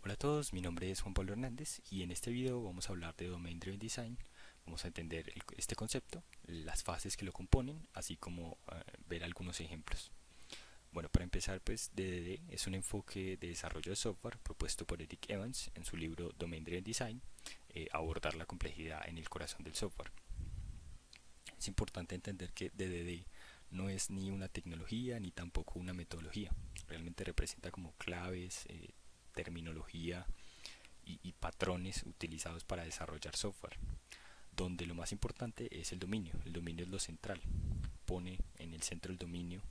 Hola a todos, mi nombre es Juan Pablo Hernández y en este video vamos a hablar de Domain Driven Design. Vamos a entender este concepto, las fases que lo componen, así como ver algunos ejemplos. Bueno, para empezar, pues DDD es un enfoque de desarrollo de software propuesto por Eric Evans en su libro Domain Driven Design, abordar la complejidad en el corazón del software. Es importante entender que DDD no es ni una tecnología ni tampoco una metodología. Realmente representa como claves, terminología y patrones utilizados para desarrollar software, donde lo más importante es el dominio. El dominio es lo central, pone en el centro el dominio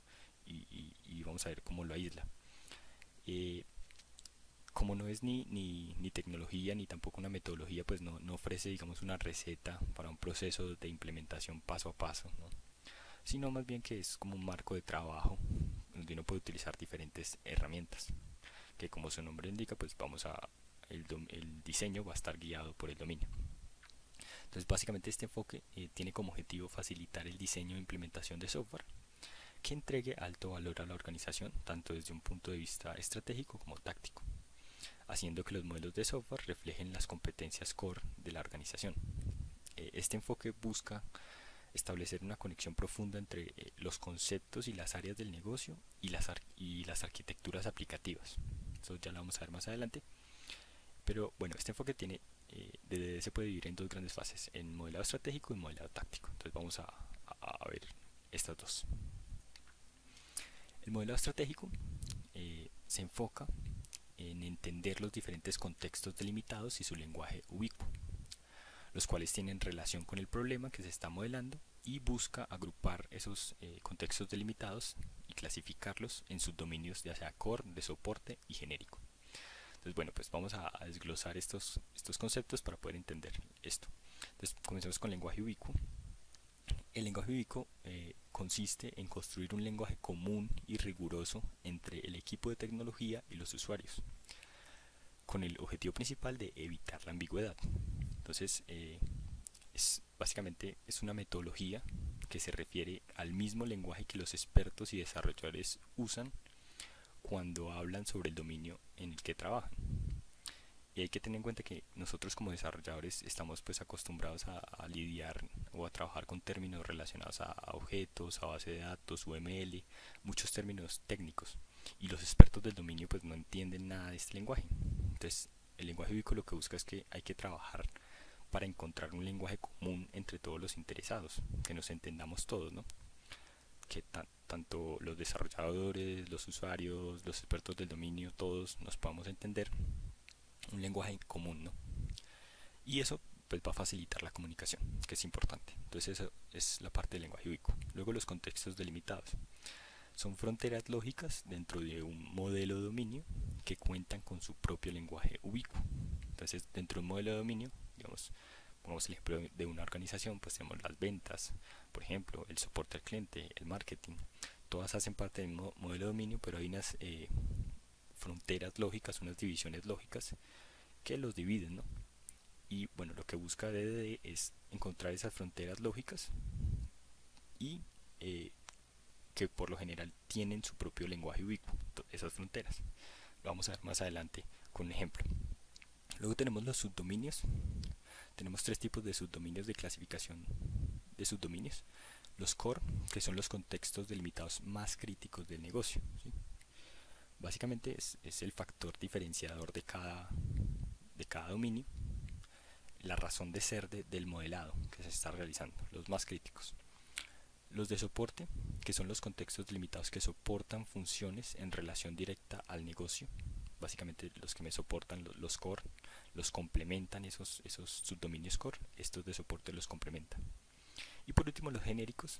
y vamos a ver cómo lo aísla. Eh, como no es ni tecnología ni tampoco una metodología, pues no ofrece, digamos, una receta para un proceso de implementación paso a paso, ¿no? Sino más bien que es como un marco de trabajo donde uno puede utilizar diferentes herramientas, que como su nombre indica, pues el diseño va a estar guiado por el dominio. Entonces básicamente este enfoque tiene como objetivo facilitar el diseño e implementación de software que entregue alto valor a la organización, tanto desde un punto de vista estratégico como táctico, haciendo que los modelos de software reflejen las competencias core de la organización. Este enfoque busca establecer una conexión profunda entre los conceptos y las áreas del negocio y las arquitecturas aplicativas. Eso ya lo vamos a ver más adelante. Pero bueno, este enfoque se puede dividir en dos grandes fases, en modelado estratégico y modelado táctico. Entonces vamos a ver estas dos. El modelado estratégico se enfoca en entender los diferentes contextos delimitados y su lenguaje ubicuo, los cuales tienen relación con el problema que se está modelando y busca agrupar esos contextos delimitados y clasificarlos en subdominios, ya sea core, de soporte y genérico. Entonces, bueno, pues vamos a desglosar estos conceptos para poder entender esto. Entonces, comencemos con lenguaje ubicuo. El lenguaje ubicuo consiste en construir un lenguaje común y riguroso entre el equipo de tecnología y los usuarios, con el objetivo principal de evitar la ambigüedad. Entonces, básicamente es una metodología que se refiere al mismo lenguaje que los expertos y desarrolladores usan cuando hablan sobre el dominio en el que trabajan. Y hay que tener en cuenta que nosotros como desarrolladores estamos pues acostumbrados a lidiar o a trabajar con términos relacionados a objetos, a base de datos, UML, muchos términos técnicos. Y los expertos del dominio pues no entienden nada de este lenguaje. Entonces el lenguaje ubicuo lo que busca es que hay que trabajar para encontrar un lenguaje común entre todos los interesados, que nos entendamos todos, ¿no? Que tanto los desarrolladores, los usuarios, los expertos del dominio, todos nos podamos entender un lenguaje común, ¿no? Y eso pues va a facilitar la comunicación, que es importante. Entonces eso es la parte del lenguaje ubicuo. Luego los contextos delimitados. Son fronteras lógicas dentro de un modelo de dominio que cuentan con su propio lenguaje ubicuo. Entonces dentro de un modelo de dominio, digamos, pongamos el ejemplo de una organización, pues tenemos las ventas, por ejemplo, el soporte al cliente, el marketing. Todas hacen parte del modelo de dominio, pero hay unas fronteras lógicas, unas divisiones lógicas que los dividen, ¿no? Y bueno, lo que busca DDD es encontrar esas fronteras lógicas y que por lo general tienen su propio lenguaje ubicuo, esas fronteras. Lo vamos a ver más adelante con un ejemplo. Luego tenemos los subdominios. Tenemos tres tipos de subdominios de clasificación de subdominios. Los core, que son los contextos delimitados más críticos del negocio, ¿sí? Básicamente es el factor diferenciador de cada dominio, la razón de ser del modelado que se está realizando, los más críticos. Los de soporte, que son los contextos delimitados que soportan funciones en relación directa al negocio. Básicamente los que me soportan los core, los complementan esos subdominios core, estos de soporte los complementan. Y por último los genéricos,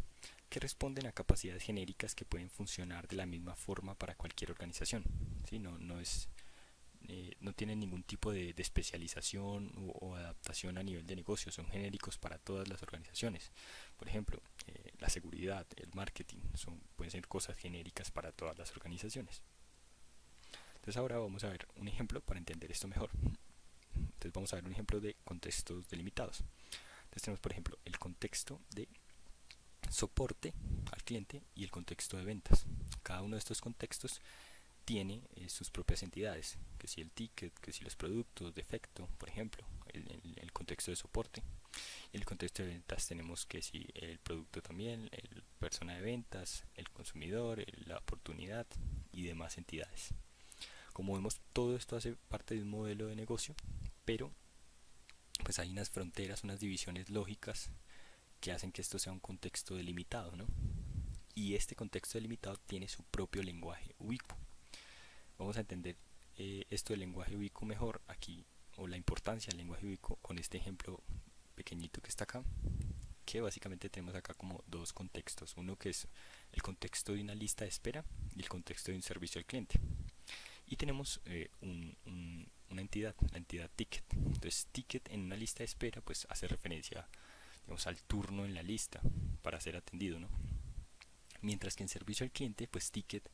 que responden a capacidades genéricas que pueden funcionar de la misma forma para cualquier organización. ¿Sí? No tienen ningún tipo de especialización o adaptación a nivel de negocio, son genéricos para todas las organizaciones. Por ejemplo, la seguridad, el marketing, pueden ser cosas genéricas para todas las organizaciones. Entonces ahora vamos a ver un ejemplo para entender esto mejor. Entonces vamos a ver un ejemplo de contextos delimitados. Entonces tenemos por ejemplo el contexto de soporte al cliente y el contexto de ventas. Cada uno de estos contextos tiene sus propias entidades, que si el ticket, que si los productos, defecto, por ejemplo, el contexto de soporte. En el contexto de ventas tenemos que si el producto también, el persona de ventas, el consumidor, la oportunidad y demás entidades. Como vemos, todo esto hace parte de un modelo de negocio, pero pues hay unas fronteras, unas divisiones lógicas que hacen que esto sea un contexto delimitado, ¿no? Y este contexto delimitado tiene su propio lenguaje ubicuo. Vamos a entender esto del lenguaje ubicuo mejor aquí, o la importancia del lenguaje ubicuo, con este ejemplo pequeñito que está acá, que básicamente tenemos acá como dos contextos, uno que es el contexto de una lista de espera y el contexto de un servicio al cliente, y tenemos una entidad, la entidad ticket. Entonces ticket en una lista de espera pues hace referencia, digamos, al turno en la lista para ser atendido, ¿no? Mientras que en servicio al cliente pues ticket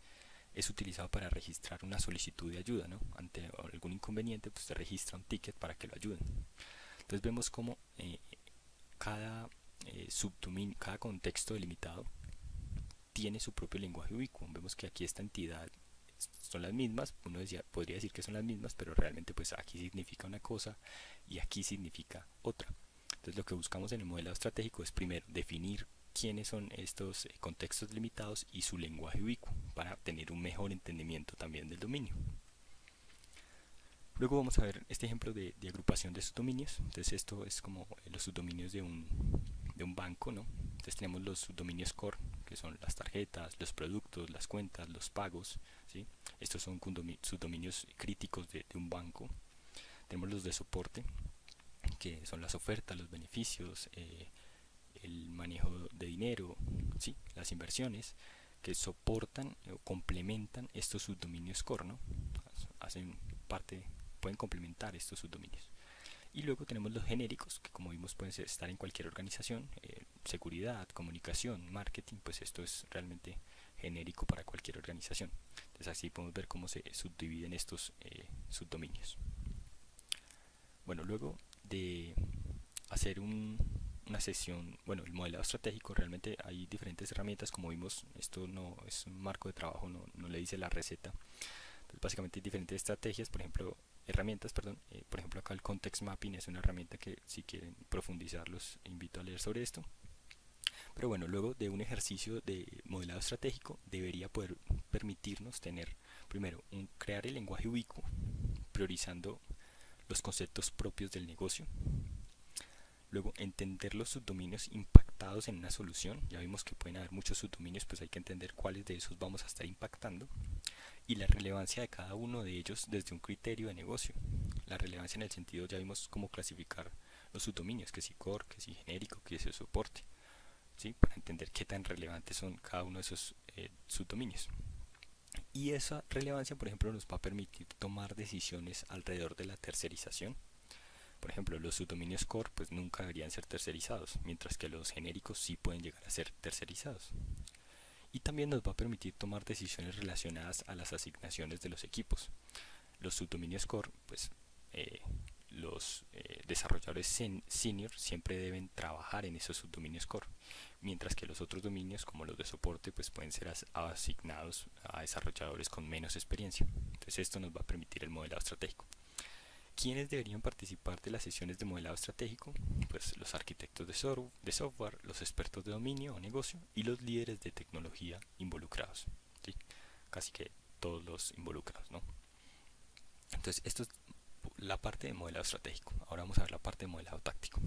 es utilizado para registrar una solicitud de ayuda, ¿no? Ante algún inconveniente pues se registra un ticket para que lo ayuden. Entonces vemos como cada subdominio, cada contexto delimitado tiene su propio lenguaje ubicuo. Vemos que aquí esta entidad son las mismas, uno podría decir que son las mismas, pero realmente pues aquí significa una cosa y aquí significa otra. Entonces lo que buscamos en el modelado estratégico es primero definir quiénes son estos contextos limitados y su lenguaje ubicuo para tener un mejor entendimiento también del dominio. Luego vamos a ver este ejemplo de agrupación de subdominios. Entonces esto es como los subdominios de un banco, ¿no? Entonces tenemos los subdominios core, que son las tarjetas, los productos, las cuentas, los pagos, ¿sí? Estos son subdominios críticos de un banco. Tenemos los de soporte, que son las ofertas, los beneficios, el manejo de dinero, ¿sí? Las inversiones, que soportan o complementan estos subdominios core, ¿no? Hacen parte, pueden complementar estos subdominios. Y luego tenemos los genéricos, que como vimos pueden estar en cualquier organización, seguridad, comunicación, marketing, pues esto es realmente genérico para cualquier organización. Entonces así podemos ver cómo se subdividen estos subdominios. Bueno, luego de hacer una sesión, bueno, el modelado estratégico, realmente hay diferentes herramientas, como vimos, esto no es un marco de trabajo, no le dice la receta. Entonces básicamente hay diferentes estrategias, por ejemplo, por ejemplo acá el context mapping es una herramienta que si quieren profundizar los invito a leer sobre esto. Pero bueno, luego de un ejercicio de modelado estratégico debería poder permitirnos tener primero crear el lenguaje ubicuo, priorizando los conceptos propios del negocio. Luego entender los subdominios impactados en una solución. Ya vimos que pueden haber muchos subdominios, pues hay que entender cuáles de esos vamos a estar impactando. Y la relevancia de cada uno de ellos desde un criterio de negocio. La relevancia en el sentido, ya vimos cómo clasificar los subdominios, que si core, que si genérico, que si soporte, ¿sí? Para entender qué tan relevantes son cada uno de esos subdominios. Y esa relevancia, por ejemplo, nos va a permitir tomar decisiones alrededor de la tercerización. Por ejemplo, los subdominios core pues nunca deberían ser tercerizados, mientras que los genéricos sí pueden llegar a ser tercerizados. Y también nos va a permitir tomar decisiones relacionadas a las asignaciones de los equipos. Los subdominios core, pues los desarrolladores senior siempre deben trabajar en esos subdominios core, mientras que los otros dominios, como los de soporte, pues pueden ser asignados a desarrolladores con menos experiencia. Entonces esto nos va a permitir el modelado estratégico. ¿Quiénes deberían participar de las sesiones de modelado estratégico? Pues los arquitectos de software, los expertos de dominio o negocio y los líderes de tecnología involucrados, ¿sí? Casi que todos los involucrados, ¿no? Entonces esto es la parte de modelado estratégico. Ahora vamos a ver la parte de modelado táctico.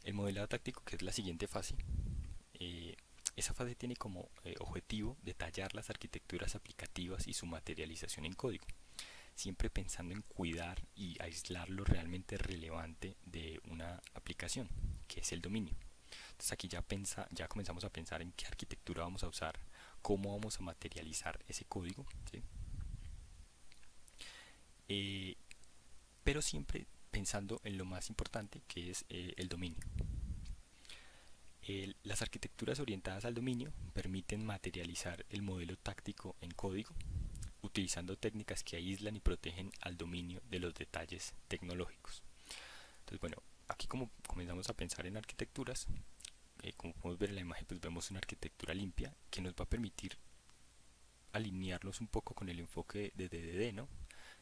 El modelado táctico, que es la siguiente fase, esa fase tiene como objetivo detallar las arquitecturas aplicativas y su materialización en código, siempre pensando en cuidar y aislar lo realmente relevante de una aplicación, que es el dominio. Entonces aquí ya comenzamos a pensar en qué arquitectura vamos a usar, cómo vamos a materializar ese código, ¿sí? Pero siempre pensando en lo más importante, que es el dominio. Las arquitecturas orientadas al dominio permiten materializar el modelo táctico en código, utilizando técnicas que aíslan y protegen al dominio de los detalles tecnológicos. Entonces, bueno, aquí como comenzamos a pensar en arquitecturas, como podemos ver en la imagen, pues vemos una arquitectura limpia que nos va a permitir alinearlos un poco con el enfoque de DDD, ¿no?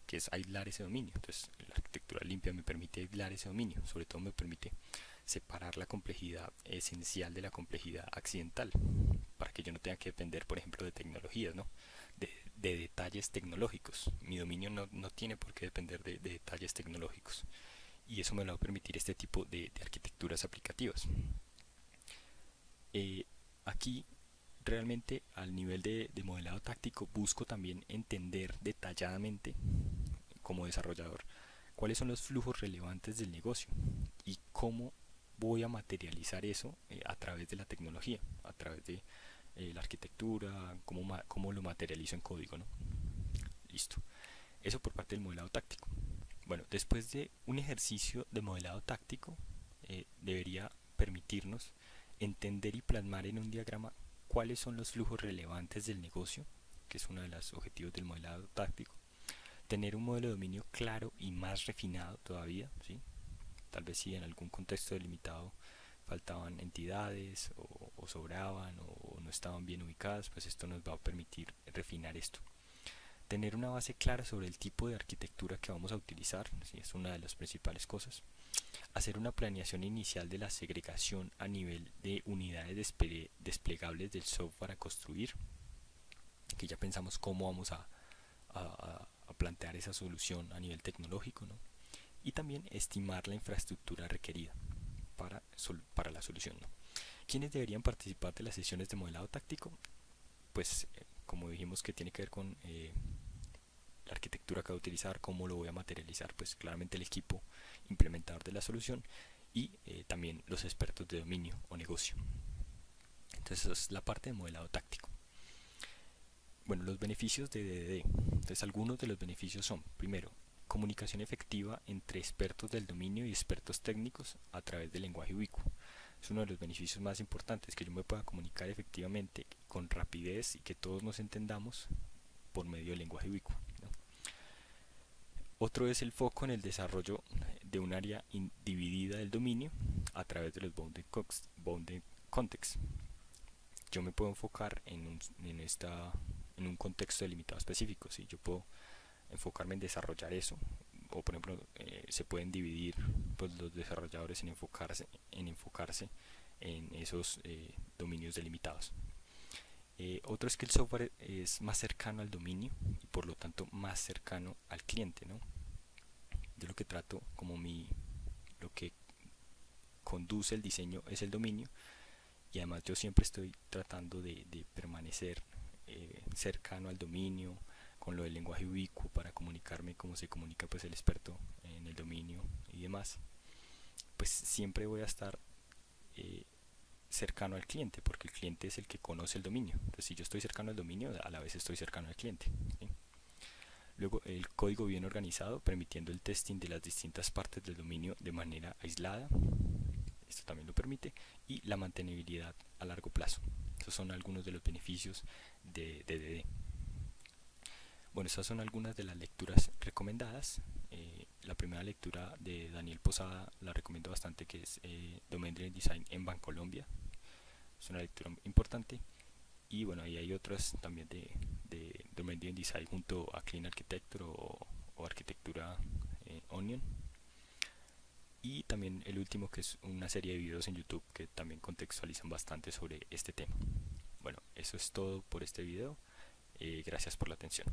Que es aislar ese dominio. Entonces la arquitectura limpia me permite aislar ese dominio, sobre todo me permite separar la complejidad esencial de la complejidad accidental, para que yo no tenga que depender, por ejemplo, de tecnologías, ¿no? De detalles tecnológicos. Mi dominio no tiene por qué depender de detalles tecnológicos, y eso me lo va a permitir este tipo de arquitecturas aplicativas. Aquí realmente al nivel de modelado táctico busco también entender detalladamente como desarrollador cuáles son los flujos relevantes del negocio y cómo voy a materializar eso a través de la tecnología, a través de la arquitectura, cómo lo materializo en código, ¿no? Listo. Eso por parte del modelado táctico. Bueno, después de un ejercicio de modelado táctico, debería permitirnos entender y plasmar en un diagrama cuáles son los flujos relevantes del negocio, que es uno de los objetivos del modelado táctico. Tener un modelo de dominio claro y más refinado todavía, ¿sí? Tal vez si en algún contexto delimitado faltaban entidades o sobraban o no estaban bien ubicadas, pues esto nos va a permitir refinar esto. Tener una base clara sobre el tipo de arquitectura que vamos a utilizar, ¿sí? Es una de las principales cosas. Hacer una planeación inicial de la segregación a nivel de unidades desplegables del software a construir, que ya pensamos cómo vamos a plantear esa solución a nivel tecnológico, ¿no? Y también estimar la infraestructura requerida para la solución, ¿no? ¿Quiénes deberían participar de las sesiones de modelado táctico? Pues como dijimos que tiene que ver con la arquitectura que voy a utilizar, cómo lo voy a materializar, pues claramente el equipo implementador de la solución y también los expertos de dominio o negocio. Entonces esa es la parte de modelado táctico. Bueno, los beneficios de DDD. Entonces algunos de los beneficios son, primero, comunicación efectiva entre expertos del dominio y expertos técnicos a través del lenguaje ubicuo. Es uno de los beneficios más importantes, que yo me pueda comunicar efectivamente con rapidez y que todos nos entendamos por medio del lenguaje ubicuo, ¿no? Otro es el foco en el desarrollo de un área dividida del dominio a través de los bounded context. Yo me puedo enfocar en un contexto delimitado específico, ¿sí? Yo puedo enfocarme en desarrollar eso, o por ejemplo se pueden dividir pues, los desarrolladores en enfocarse en esos dominios delimitados. Otro es que el software es más cercano al dominio y por lo tanto más cercano al cliente, ¿no? Yo lo que trato lo que conduce el diseño es el dominio, y además yo siempre estoy tratando de permanecer cercano al dominio con lo del lenguaje ubicuo para comunicarme como se comunica pues el experto en el dominio y demás. Pues siempre voy a estar cercano al cliente, porque el cliente es el que conoce el dominio. Entonces si yo estoy cercano al dominio, a la vez estoy cercano al cliente, ¿sí? Luego el código bien organizado, permitiendo el testing de las distintas partes del dominio de manera aislada. Esto también lo permite. Y la mantenibilidad a largo plazo. Esos son algunos de los beneficios de DDD. Bueno, estas son algunas de las lecturas recomendadas. La primera lectura de Daniel Posada la recomiendo bastante, que es Domain Driven Design en Bancolombia. Es una lectura importante. Y bueno, ahí hay otras también de Domain Driven Design junto a Clean Architecture o Arquitectura Onion. Y también el último, que es una serie de videos en YouTube que también contextualizan bastante sobre este tema. Bueno, eso es todo por este video. Gracias por la atención.